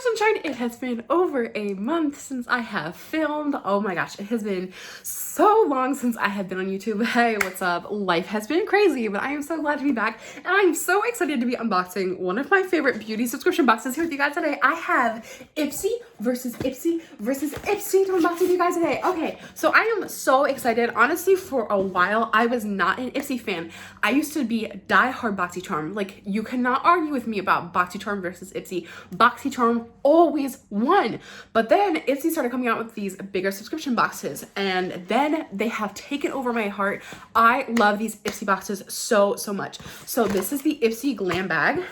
Sunshine, it has been over a month since I have filmed. Oh my gosh, it has been so long since I have been on YouTube. Hey, what's up? Life has been crazy, but I am so glad to be back, and I'm so excited to be unboxing one of my favorite beauty subscription boxes here with you guys today. I have IPSY versus IPSY versus IPSY to unbox with you guys today. Okay, so I am so excited. Honestly, for a while, I was not an IPSY fan. I used to be die-hard Boxycharm. Like, you cannot argue with me about Boxycharm versus IPSY. Boxycharm always won. But then IPSY started coming out with these bigger subscription boxes, and then they have taken over my heart. I love these IPSY boxes so much. So this is the IPSY Glam bag.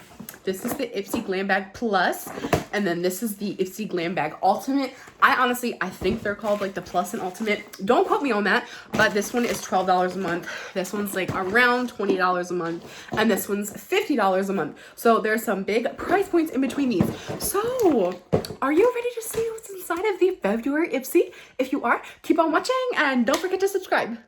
This is the IPSY Glam Bag Plus, and then this is the IPSY Glam Bag Ultimate. I think they're called like the Plus and Ultimate. Don't quote me on that, but this one is $12 a month. This one's like around $20 a month, and this one's $50 a month. So there's some big price points in between these. So are you ready to see what's inside of the February IPSY? If you are, keep on watching and don't forget to subscribe.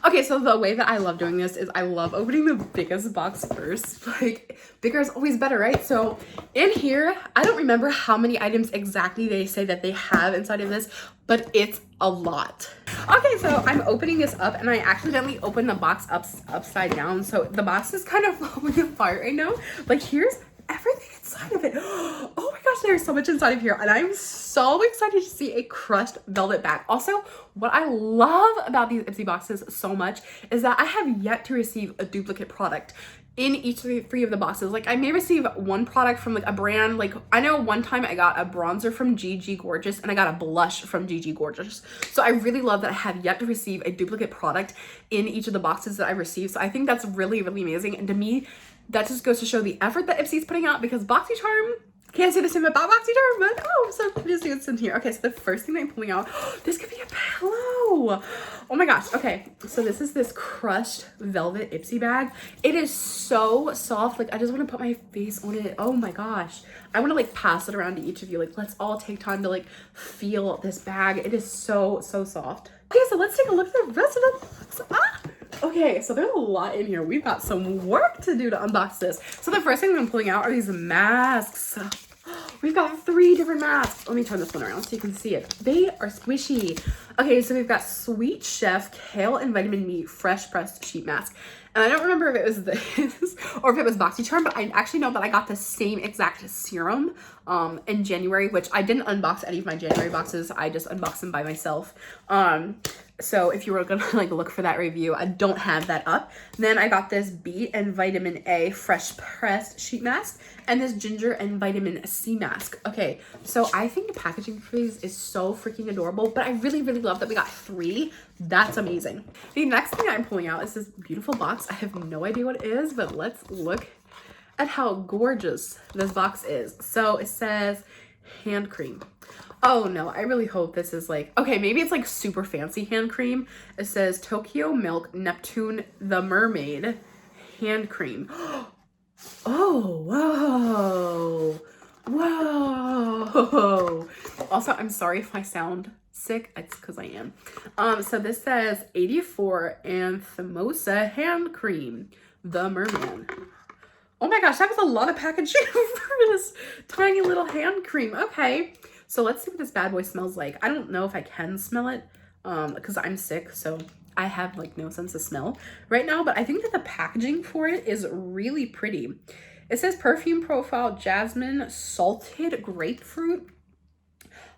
Okay, so the way that I love doing this is I love opening the biggest box first. Like, bigger is always better, right? So in here, I don't remember how many items exactly they say that they have inside of this, but it's a lot. Okay, so I'm opening this up, and I accidentally opened the box upside down, so the box is kind of falling apart right now. Like, here's everything inside of it. Oh my gosh, there's so much inside of here, and I'm so excited to see a crushed velvet bag. Also, what I love about these IPSY boxes so much is that I have yet to receive a duplicate product in each of the three of the boxes. Like, I may receive one product from like a brand. Like, I know one time I got a bronzer from GG Gorgeous, and I got a blush from GG Gorgeous. So I really love that I have yet to receive a duplicate product in each of the boxes that I received. So I think that's really amazing, and to me, that just goes to show the effort that IPSY is putting out, because Boxycharm, can't say the same about Boxycharm, but oh, I'm so pleased to see what's in here. Okay, so the first thing I'm pulling out, this could be a pillow. Oh my gosh. Okay, so this is this crushed velvet IPSY bag. It is so soft. Like, I just want to put my face on it. Oh my gosh. I want to like pass it around to each of you. Like, let's all take time to like feel this bag. It is so soft. Okay, so let's take a look at the rest of the box. Okay, so there's a lot in here. We've got some work to do to unbox this. So the first thing I'm pulling out are these masks. We've got 3 different masks. Let me turn this one around so you can see it. They are squishy. Okay, so we've got Sweet Chef Kale and Vitamin Me Fresh Pressed Sheet Mask. And I don't remember if it was this or if it was Boxycharm, but I actually know that I got the same exact serum in January, which I didn't unbox any of my January boxes. I just unboxed them by myself. So if you were gonna like look for that review, I don't have that up. Then I got this Beet and Vitamin A Fresh Pressed Sheet Mask, and this Ginger and Vitamin C Mask. Okay, so I think the packaging for these is so freaking adorable, but I really love that we got 3. That's amazing. The next thing I'm pulling out is this beautiful box. I have no idea what it is, but let's look at how gorgeous this box is. So it says hand cream. Oh no, I really hope this is like, okay, maybe it's like super fancy hand cream. It says Tokyo Milk Neptune the Mermaid hand cream. Oh, whoa. Also, I'm sorry if I sound sick. It's because I am. So this says 84 Anthemosa hand cream, the merman. Oh my gosh, that was a lot of packaging for this tiny little hand cream. Okay, so let's see what this bad boy smells like. I don't know if I can smell it because I'm sick, so I have like no sense of smell right now, but I think that the packaging for it is really pretty. It says perfume profile, jasmine, salted grapefruit,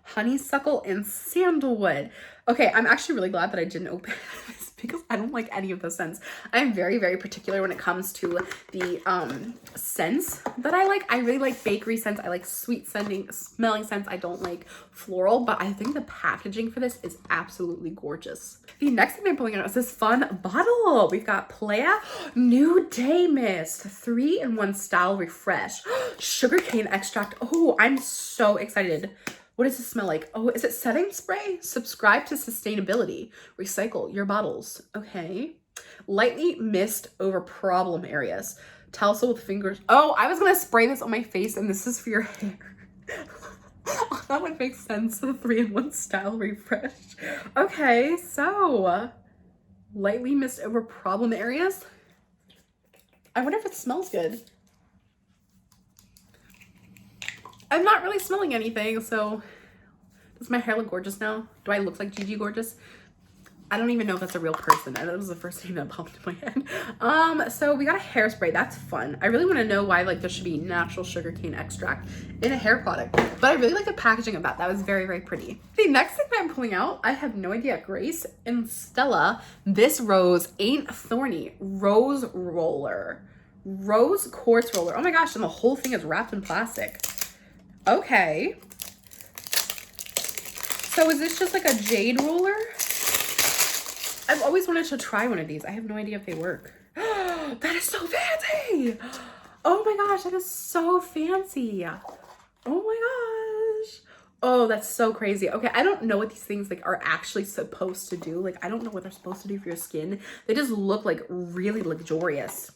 honeysuckle, and sandalwood. Okay, I'm actually really glad that I didn't open this because I don't like any of those scents. I'm very particular when it comes to the scents that I like. I really like bakery scents. I like sweet smelling scents. I don't like floral, but I think the packaging for this is absolutely gorgeous. The next thing I'm pulling out is this fun bottle. We've got Playa Nude Day Mist 3-in-1 Style Refresh sugarcane extract. Oh, I'm so excited. What does it smell like? Oh, is it setting spray? Subscribe to sustainability. Recycle your bottles. Okay. Lightly mist over problem areas. Towel with fingers. Oh, I was gonna spray this on my face, and this is for your hair. That would make sense. The 3-in-1 Style Refresh. Okay, so lightly mist over problem areas. I wonder if it smells good. I'm not really smelling anything, so does my hair look gorgeous now? Do I look like Gigi Gorgeous? I don't even know if that's a real person. That was the first thing that popped in my head. So we got a hairspray. That's fun. I really want to know why like there should be natural sugarcane extract in a hair product. But I really like the packaging of that. That was very, very pretty. The next thing that I'm pulling out, I have no idea. Grace and Stella, This Rose Ain't Thorny Rose Roller. Rose quartz roller. Oh my gosh, and the whole thing is wrapped in plastic. Okay. So is this just like a jade roller? I've always wanted to try one of these. I have no idea if they work. That is so fancy. Oh my gosh, that is so fancy. Oh my gosh. Oh, that's so crazy. Okay, I don't know what these things like are actually supposed to do. Like, I don't know what they're supposed to do for your skin. They just look like really luxurious.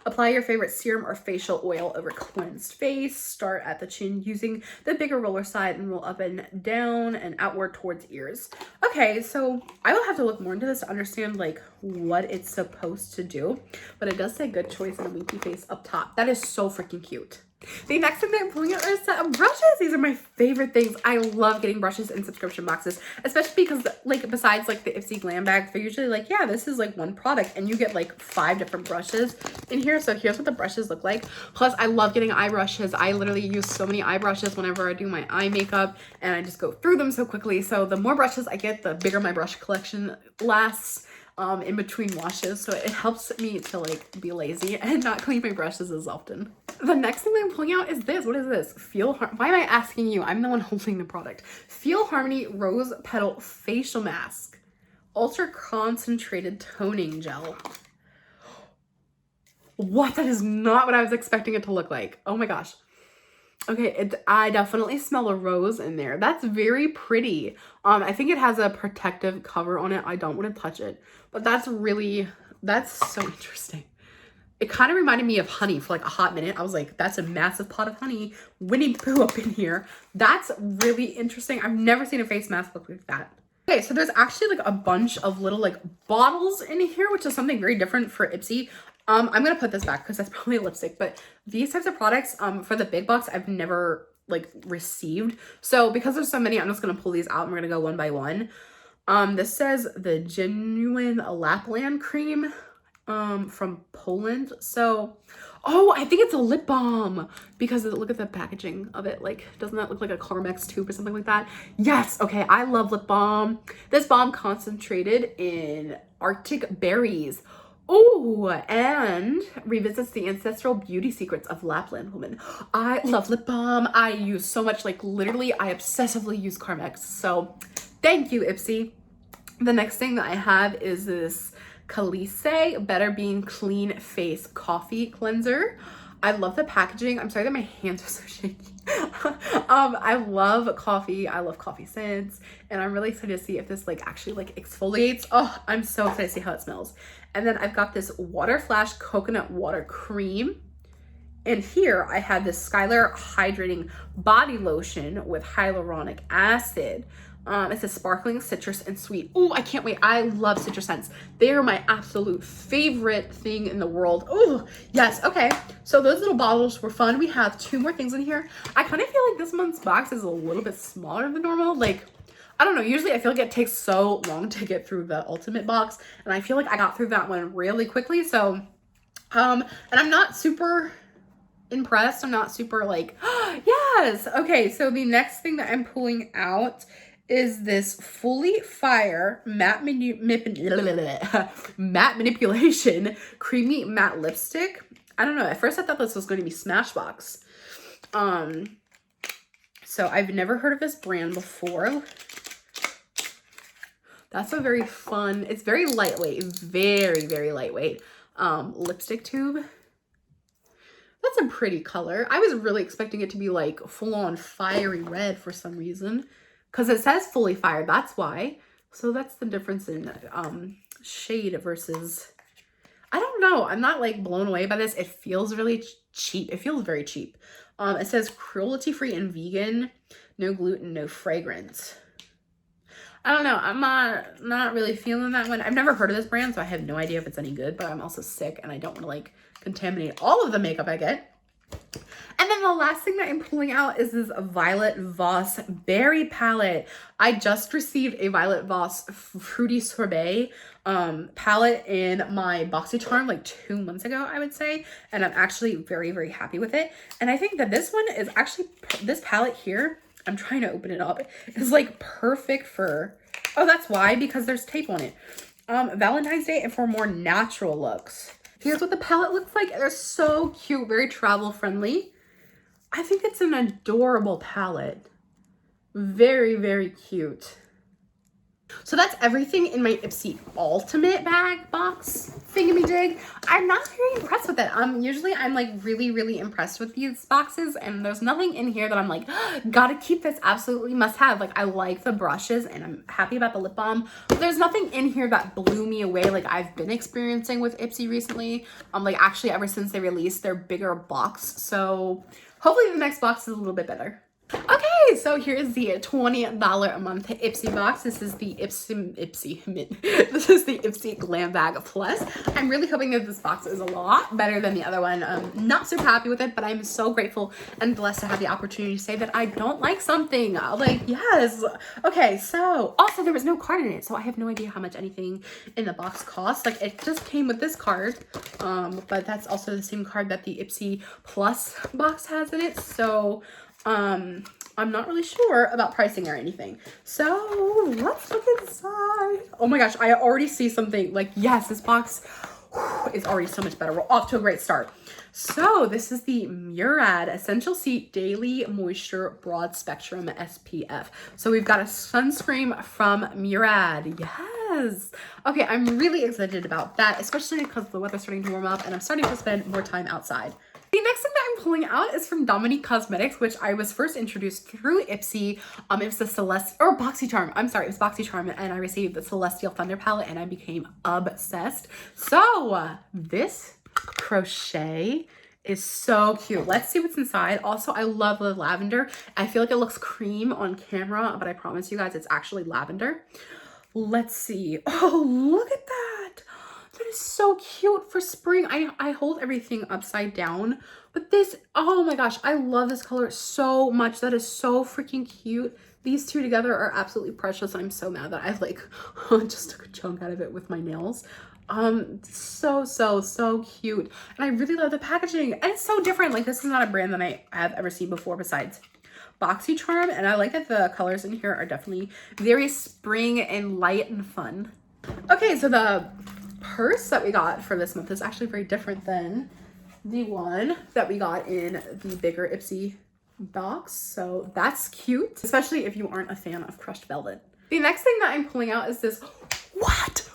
Apply your favorite serum or facial oil over cleansed face. Start at the chin using the bigger roller side and roll up and down and outward towards ears. Okay, so I will have to look more into this to understand like what it's supposed to do. But it does say good choice and a winky face up top. That is so freaking cute. The next thing that I'm pulling out are a set of brushes. These are my favorite things. I love getting brushes in subscription boxes, especially because like besides like the IPSY Glam bags, they're usually like, yeah, this is like one product and you get like 5 different brushes in here. So here's what the brushes look like. Plus I love getting eye brushes. I literally use so many eye brushes whenever I do my eye makeup and I just go through them so quickly. So the more brushes I get, the bigger my brush collection lasts in between washes, so it helps me to like be lazy and not clean my brushes as often. The next thing that I'm pulling out is this. What is this? Why am I asking you? I'm the one holding the product. Feel Harmony Rose Petal Facial Mask, Ultra Concentrated Toning Gel. What? That is not what I was expecting it to look like. Oh my gosh. Okay, I definitely smell a rose in there. That's very pretty. I think it has a protective cover on it. I don't want to touch it, but that's so interesting. It kind of reminded me of honey for like a hot minute. I was like, that's a massive pot of honey. Winnie the Pooh up in here. That's really interesting. I've never seen a face mask look like that. Okay, so there's actually like a bunch of little like bottles in here, which is something very different for IPSY. I'm gonna put this back because that's probably a lipstick, but these types of products for the big box I've never like received. So because there's so many, I'm just gonna pull these out and we're gonna go one by one. This says the genuine Lapland cream from Poland. So oh, I think it's a lip balm because look at the packaging of it. Like, doesn't that look like a Carmex tube or something like that? Yes. Okay, I love lip balm. This balm concentrated in Arctic berries. Oh, and revisits the ancestral beauty secrets of Lapland women. I love lip balm. I use so much, like literally I obsessively use Carmex. So thank you, IPSY. The next thing that I have is this Khaleesi Better Being Clean Face Coffee Cleanser. I love the packaging. I'm sorry that my hands are so shaky. I love coffee. I love coffee scents. And I'm really excited to see if this like actually like exfoliates. Oh, I'm so excited to see how it smells. And then I've got this Water Flash Coconut Water Cream. And here I have this Skylar Hydrating Body Lotion with hyaluronic acid. It says sparkling, citrus, and sweet. Oh, I can't wait. I love citrus scents. They are my absolute favorite thing in the world. Oh, yes. Okay. So those little bottles were fun. We have 2 more things in here. I kind of feel like this month's box is a little bit smaller than normal. Like, I don't know. Usually I feel like it takes so long to get through the ultimate box. And I feel like I got through that one really quickly. So, and I'm not super impressed. I'm not super like, oh, yes. Okay. So the next thing that I'm pulling out is this Fully Fire matte manipulation creamy matte lipstick. I don't know. At first I thought this was going to be Smashbox. So I've never heard of this brand before. That's a very fun, it's very lightweight, very, very lightweight lipstick tube. That's a pretty color. I was really expecting it to be like full on fiery red for some reason. Because it says Fully Fire, that's why. So that's the difference in shade versus, I don't know. I'm not like blown away by this. It feels really cheap. It feels very cheap. It says cruelty-free and vegan, no gluten, no fragrance. I don't know. I'm not really feeling that one. I've never heard of this brand, so I have no idea if it's any good, but I'm also sick and I don't want to like contaminate all of the makeup I get. And then the last thing that I'm pulling out is this Violet Voss Berry palette. I just received a Violet Voss Fruity Sorbet palette in my Boxycharm like 2 months ago, I would say. And I'm actually very, very happy with it. And I think that this one is actually, this palette here, I'm trying to open it up, is like perfect for, oh, that's why, because there's tape on it. Valentine's Day and for more natural looks. Here's what the palette looks like. They're so cute, very travel friendly. I think it's an adorable palette. Very, very cute. So that's everything in my IPSY Ultimate bag box thingamajig. I'm not very impressed with it. Usually I'm like really, really impressed with these boxes, and there's nothing in here that I'm like, gotta keep this, absolutely must have. Like, I like the brushes and I'm happy about the lip balm, but there's nothing in here that blew me away like I've been experiencing with IPSY recently. Like actually ever since they released their bigger box. So hopefully the next box is a little bit better. Okay, so here's the $20 a month IPSY box. This is the this is the IPSY Glam Bag Plus. I'm really hoping that this box is a lot better than the other one. Not super happy with it, but I'm so grateful and blessed to have the opportunity to say that I don't like something. Like, yes. Okay, so also there was no card in it, so I have no idea how much anything in the box costs. Like, it just came with this card, but that's also the same card that the IPSY Plus box has in it. So I'm not really sure about pricing or anything. So let's look inside. Oh my gosh, I already see something like, yes, this box is already so much better. We're off to a great start. So this is the Murad Essential C Daily Moisture Broad Spectrum SPF. So we've got a sunscreen from Murad. Yes. Okay, I'm really excited about that, especially because the weather's starting to warm up and I'm starting to spend more time outside. The next thing that I'm pulling out is from Dominique Cosmetics, which I was first introduced through IPSY. It was the Boxycharm. I'm sorry, it was Boxycharm, and I received the Celestial Thunder palette, and I became obsessed. So this crochet is so cute. Let's see what's inside. Also, I love the lavender. I feel like it looks cream on camera, but I promise you guys it's actually lavender. Let's see. Oh, look at that. That is so cute for spring. I hold everything upside down, but this, oh my gosh, I love this color so much. That is so freaking cute. These two together are absolutely precious. I'm so mad that I like just took a chunk out of it with my nails. So cute. And I really love the packaging. And it's so different. Like, this is not a brand that I have ever seen before besides Boxycharm. And I like that the colors in here are definitely very spring and light and fun. Okay, so the purse that we got for this month is actually very different than the one that we got in the bigger IPSY box. So that's cute, especially if you aren't a fan of crushed velvet. The next thing that I'm pulling out is this. What?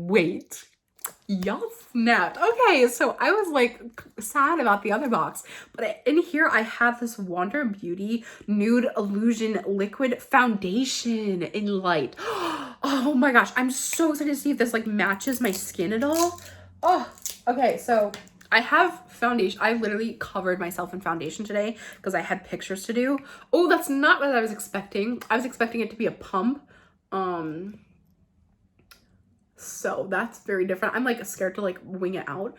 Wait. Y'all snapped. Okay, so I was like sad about the other box, but in here I have this Wander Beauty Nude Illusion Liquid Foundation in light. Oh my gosh, I'm so excited to see if this like matches my skin at all. Oh, okay, so I have foundation. I literally covered myself in foundation today because I had pictures to do. Oh, that's not what I was expecting. I was expecting it to be a pump. So that's very different. I'm like scared to like wing it out.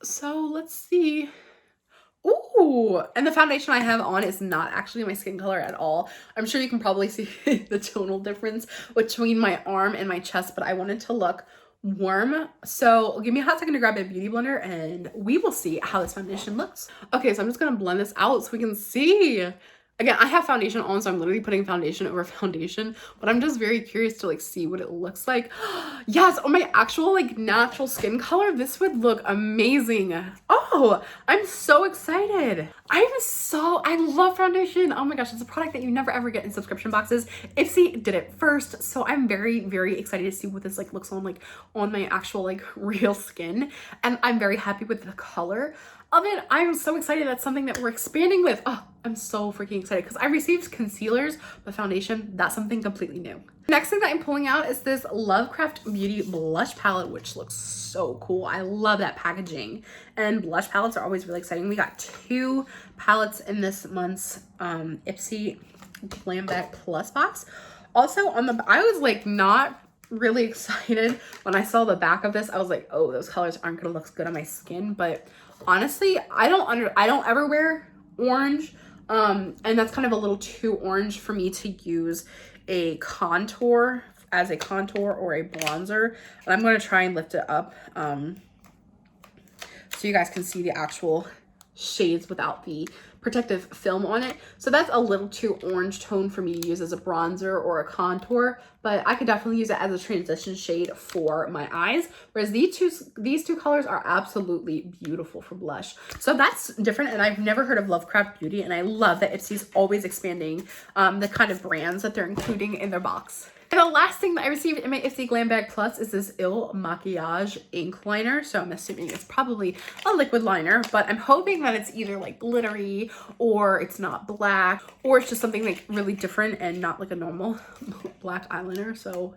So let's see. Ooh, and the foundation I have on is not actually my skin color at all. I'm sure you can probably see the tonal difference between my arm and my chest, but I wanted to look warm. So give me a hot second to grab a beauty blender and we will see how this foundation looks. Okay, so I'm just gonna blend this out so we can see. Again, I have foundation on, so I'm literally putting foundation over foundation, but I'm just very curious to like see what it looks like. Yes, on my actual like natural skin color, this would look amazing. Oh, I'm so excited. I love foundation. Oh my gosh, it's a product that you never ever get in subscription boxes. IPSY did it first, so I'm very, very excited to see what this like looks on my actual like real skin, and I'm very happy with the color of it. I'm so excited. That's something that we're expanding with. Oh, I'm so freaking excited because I received concealers, but foundation, that's something completely new. Next thing that I'm pulling out is this Lovecraft Beauty blush palette, which looks so cool. I love that packaging, and blush palettes are always really exciting. We got 2 palettes in this month's IPSY Glam Bag Plus box. Also on the, I was like not really excited when I saw the back of this. I was like, oh, those colors aren't gonna look good on my skin, but honestly, I don't ever wear orange. And that's kind of a little too orange for me to use a contour as a contour or a bronzer. And I'm going to try and lift it up so you guys can see the actual shades without the protective film on it. So that's a little too orange tone for me to use as a bronzer or a contour, but I could definitely use it as a transition shade for my eyes. Whereas these two colors are absolutely beautiful for blush. So that's different, and I've never heard of Lovecraft Beauty, and I love that IPSY's always expanding the kind of brands that they're including in their box. And the last thing that I received in my IPSY Glam Bag Plus is this Il Maquillage ink liner. So I'm assuming it's probably a liquid liner, but I'm hoping that it's either like glittery or it's not black or it's just something like really different and not like a normal black eyeliner. So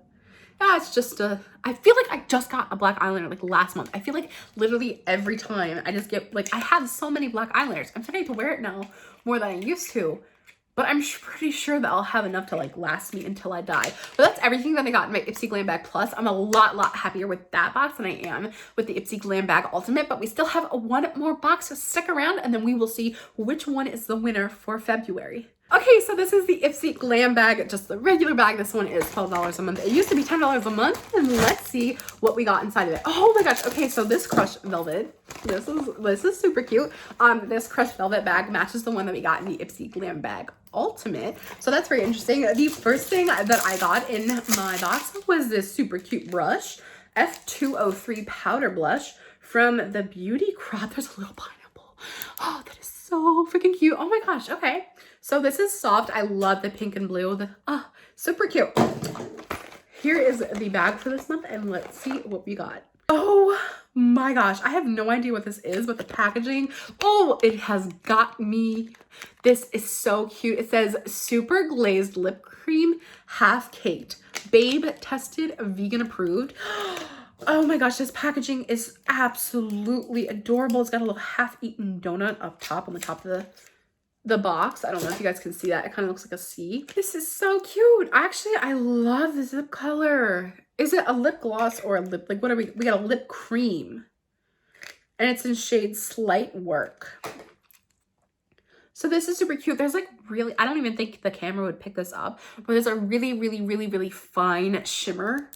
yeah, it's just I feel like I just got a black eyeliner like last month. I feel like literally every time I just get like, I have so many black eyeliners. I'm starting to wear it now more than I used to. But I'm pretty sure that I'll have enough to like last me until I die. But that's everything that I got in my IPSY Glam Bag Plus. I'm a lot happier with that box than I am with the IPSY Glam Bag Ultimate. But we still have one more box, so stick around and then we will see which one is the winner for February. Okay, so this is the IPSY Glam Bag, just the regular bag. This one is $12 a month. It used to be $10 a month, and let's see what we got inside of it. Oh my gosh, okay, so this crushed velvet, this is super cute. This crushed velvet bag matches the one that we got in the IPSY Glam Bag Ultimate, so that's very interesting. The first thing that I got in my box was this super cute brush, F203 powder blush from the Beauty Crop. There's a little pineapple. Oh, that is so freaking cute. Oh my gosh, okay. So this is soft. I love the pink and blue. Super cute. Here is the bag for this month, and let's see what we got. Oh my gosh, I have no idea what this is, but the packaging, oh, it has got me. This is so cute. It says super glazed lip cream, half caked, babe tested, vegan approved. Oh my gosh, this packaging is absolutely adorable. It's got a little half-eaten donut up top on the top of the box. I don't know if you guys can see that. It kind of looks like a C. This is so cute. Actually, I love this lip color. Is it a lip gloss or a lip, like what are we got a lip cream. And it's in shade Slight Work. So this is super cute. There's like really, I don't even think the camera would pick this up, but there's a really fine shimmer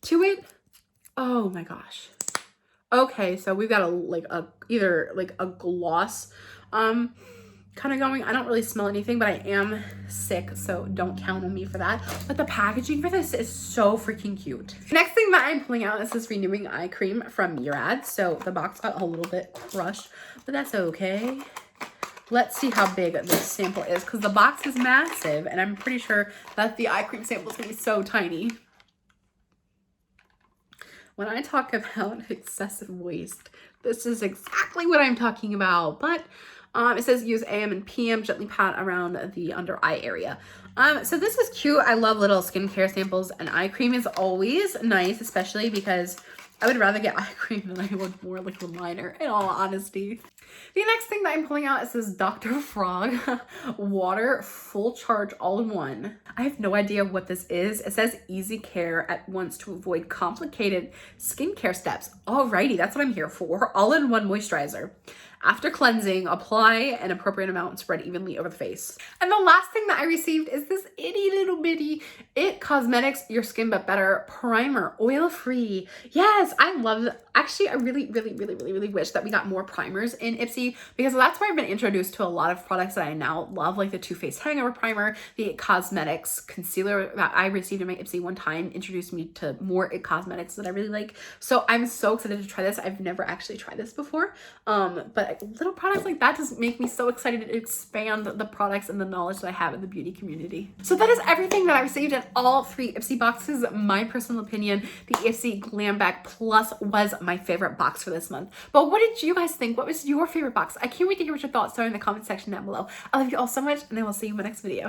to it. Oh my gosh. Okay, so we've got either a gloss kind of going. I don't really smell anything, but I am sick, so don't count on me for that. But the packaging for this is so freaking cute. Next thing that I'm pulling out is this renewing eye cream from Murad. So the box got a little bit crushed, but that's okay. Let's see how big this sample is, because the box is massive, and I'm pretty sure that the eye cream sample is going to be so tiny. When I talk about excessive waste, this is exactly what I'm talking about. But it says use AM and PM, gently pat around the under eye area. So this is cute. I love little skincare samples, and eye cream is always nice, especially because I would rather get eye cream than I would more liquid liner, in all honesty. The next thing that I'm pulling out is this Dr. Frog Water Full Charge All-in-One. I have no idea what this is. It says easy care at once to avoid complicated skincare steps. Alrighty, that's what I'm here for. All-in-one moisturizer. After cleansing, apply an appropriate amount and spread evenly over the face. And the last thing that I received is this itty little bitty It Cosmetics Your Skin But Better Primer, oil-free. Yes, I love it. Actually, I really wish that we got more primers in IPSY, because that's where I've been introduced to a lot of products that I now love, like the Too Faced Hangover Primer, the It Cosmetics Concealer that I received in my IPSY one time introduced me to more It Cosmetics that I really like. So I'm so excited to try this. I've never actually tried this before, but little products like that just make me so excited to expand the products and the knowledge that I have in the beauty community. So that is everything that I received in all 3 IPSY boxes. My personal opinion, the IPSY Glam Bag Plus was my favorite box for this month. But what did you guys think? What was your favorite box? I can't wait to hear what your thoughts are in the comment section down below. I love you all so much, and I will see you in my next video.